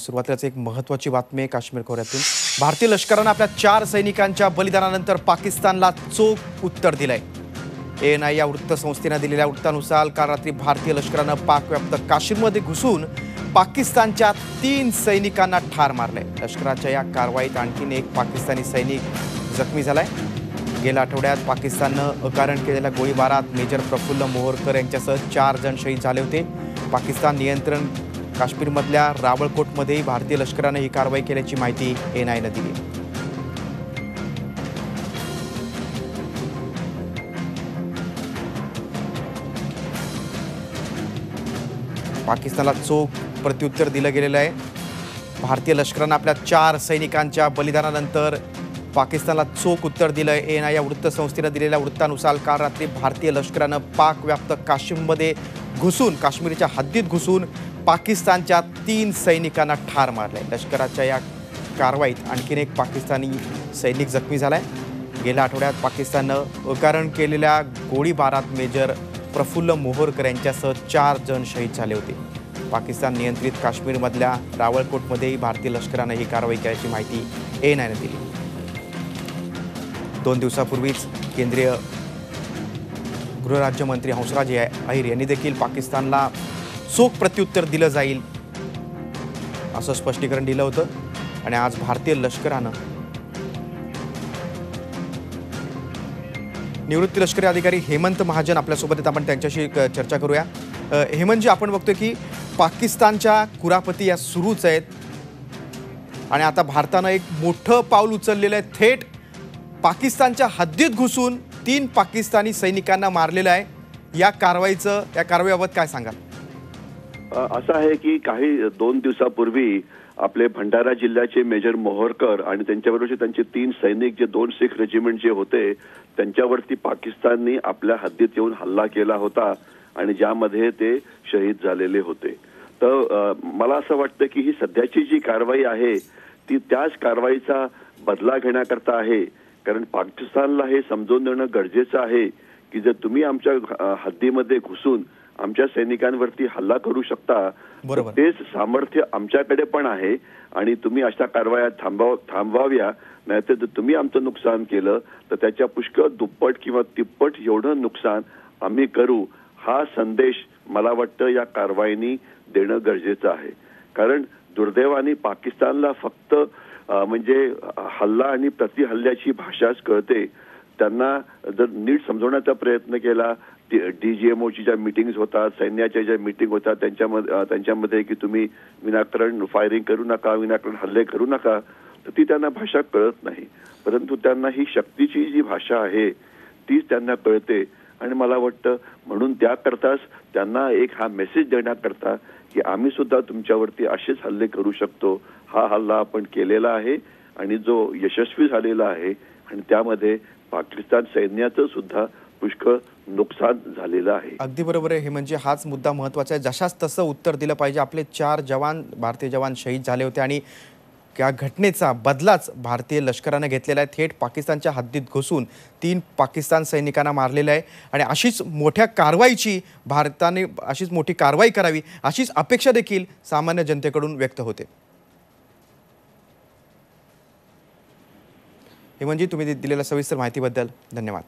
सुरुवातीलाच एक महत्त्वाची बातमी आहे काश्मीर खोऱ्यातून। भारतीय लष्कराने आपल्या 4 सैनिकांच्या बलिदानानंतर पाकिस्तानला चोख उत्तर दिलंय। एएनआय या वृत्तसंस्थेने दिलेल्या वृत्तानुसार काल रात्री भारतीय लष्कराने पाकव्याप्त काश्मीरमध्ये घुसून पाकिस्तानच्या 3 सैनिकांना ठार मारले। लष्कराच्या या कारवाईत आणखीन एक पाकिस्तानी सैनिक जखमी झालाय। गेल्या आठवड्यात पाकिस्तानने अकारण केलेल्या गोळीबारात मेजर प्रफुल्ल मोहोरकर यांच्यासह 4 जण शहीद झाले होते। पाकिस्तान नियंत्रण काश्मीरमधल्या रावळकोटमध्ये भारतीय लष्कराने ही कारवाई केल्याची माहिती एएनआयने दिली। पाकिस्तानला चोख प्रत्युत्तर दिलं गेलेलं आहे। भारतीय लष्कराने आपल्या 4 सैनिकांच्या बलिदानानंतर पाकिस्तानला चोख उत्तर दिलं आहे। एएनआय या वृत्तसंस्थेने दिलेल्या वृत्तानुसार काल रात्री भारतीय लष्कराने पाकव्याप्त काश्मीरमध्ये घुसून काश्मीरच्या हद्दीत घुसून पाकिस्तानच्या 3 सैनिकांना ठार मारले। लष्कराच्या या कारवाईत आणखीन एक पाकिस्तानी सैनिक जखमी झालाय। गेल्या आठवड्यात पाकिस्तानने अकारण केलेल्या गोळीबारात मेजर प्रफुल्ल मोहोरकर यांच्यासह 4 जण शहीद झाले होते। पाकिस्तान नियंत्रित काश्मीरमधल्या रावळकोटमध्येही भारतीय लष्कराने ही कारवाई केल्याची माहिती एएनआयने दिली। 2 दिवसापूर्वीच केंद्रीय गृहराज्यमंत्री हंसराज अहिर यांनी देखील पाकिस्तानला चोख प्रत्युत्तर दिलं जाईल असं स्पष्टीकरण दिलं होतं। आणि आज भारतीय लष्करानं निवृत्त लष्करी अधिकारी हेमंत महाजन आपल्यासोबत आहेत, आपण त्यांच्याशी चर्चा करूया। हेमंतजी, आपण बघतोय की पाकिस्तानच्या कुरापती या सुरूच आहेत आणि आता भारतानं एक मोठं पाऊल उचललेलं आहे। थेट पाकिस्तानच्या हद्दीत घुसून 3 पाकिस्तानी सैनिकांना मारलेलं आहे। या कारवाईबाबत काय सांगाल? असं आहे की काही 2 दिवसापूर्वी आपले भंडारा जिल्ह्याचे मेजर मोहोरकर आणि त्यांच्याबरोबरचे त्यांचे 3 सैनिक जे 2 सिख रेजिमेंट जे होते त्यांच्यावरती पाकिस्तानने आपल्या हद्दीत येऊन हल्ला केला होता आणि ज्यामध्ये ते शहीद झालेले होते। तर मला असं वाटतं की ही सध्याची जी कारवाई आहे ती त्याच कारवाईचा बदला घेण्याकरता आहे। कारण पाकिस्तानला हे समजून देणं गरजेचं आहे की जर तुम्ही आमच्या हद्दीमध्ये घुसून आमच्या सैनिकांवरती हल्ला करू शकता तेच सामर्थ्य आमच्याकडे पण आहे आणि तुम्ही अशा कारवाया थांबवाव्या, नाहीतर तुम्ही आमचं नुकसान केलं तर त्याच्या पुष्कळ दुप्पट किंवा तिप्पट एवढं नुकसान आम्ही करू, हा संदेश मला वाटतं या कारवाईनी देणं गरजेचं आहे। कारण दुर्दैवाने पाकिस्तानला फक्त म्हणजे हल्ला आणि प्रतिहल्ल्याची भाषाच कळते। त्यांना जर नीट समजवण्याचा प्रयत्न केला, DGMOची ज्या मीटिंग्स होतात, सैन्याच्या ज्या मीटिंग होतात त्यांच्यामध्ये की तुम्ही विनाकारण फायरिंग करू नका, विनाकारण हल्ले करू नका, तर ती त्यांना भाषा कळत नाही। परंतु त्यांना ही शक्तीची जी भाषा आहे तीच त्यांना कळते आणि मला वाटतं म्हणून त्याकरताच त्यांना एक हा मेसेज देण्याकरता की आम्ही सुद्धा तुमच्यावरती असेच हल्ले करू शकतो, हा हल्ला आपण केलेला आहे आणि जो यशस्वी झालेला आहे आणि त्यामध्ये पाकिस्तान सैन्याचं सुद्धा पुष्कळ नुकसान झालेलं आहे। अगदी बरोबर आहे। हे म्हणजे हाच मुद्दा महत्त्वाचा आहे। जशास तसं उत्तर दिलं पाहिजे। आपले 4 भारतीय जवान शहीद झाले होते आणि त्या घटनेचा बदलाच भारतीय लष्कराने घेतलेला आहे। थेट पाकिस्तानच्या हद्दीत घुसून 3 पाकिस्तान सैनिकांना मारलेलं आहे आणि अशीच मोठ्या कारवाईची भारताने अशीच मोठी कारवाई करावी अशीच अपेक्षा देखील सामान्य जनतेकडून व्यक्त होते। हे म्हणजे तुम्ही दिलेल्या सविस्तर माहितीबद्दल धन्यवाद।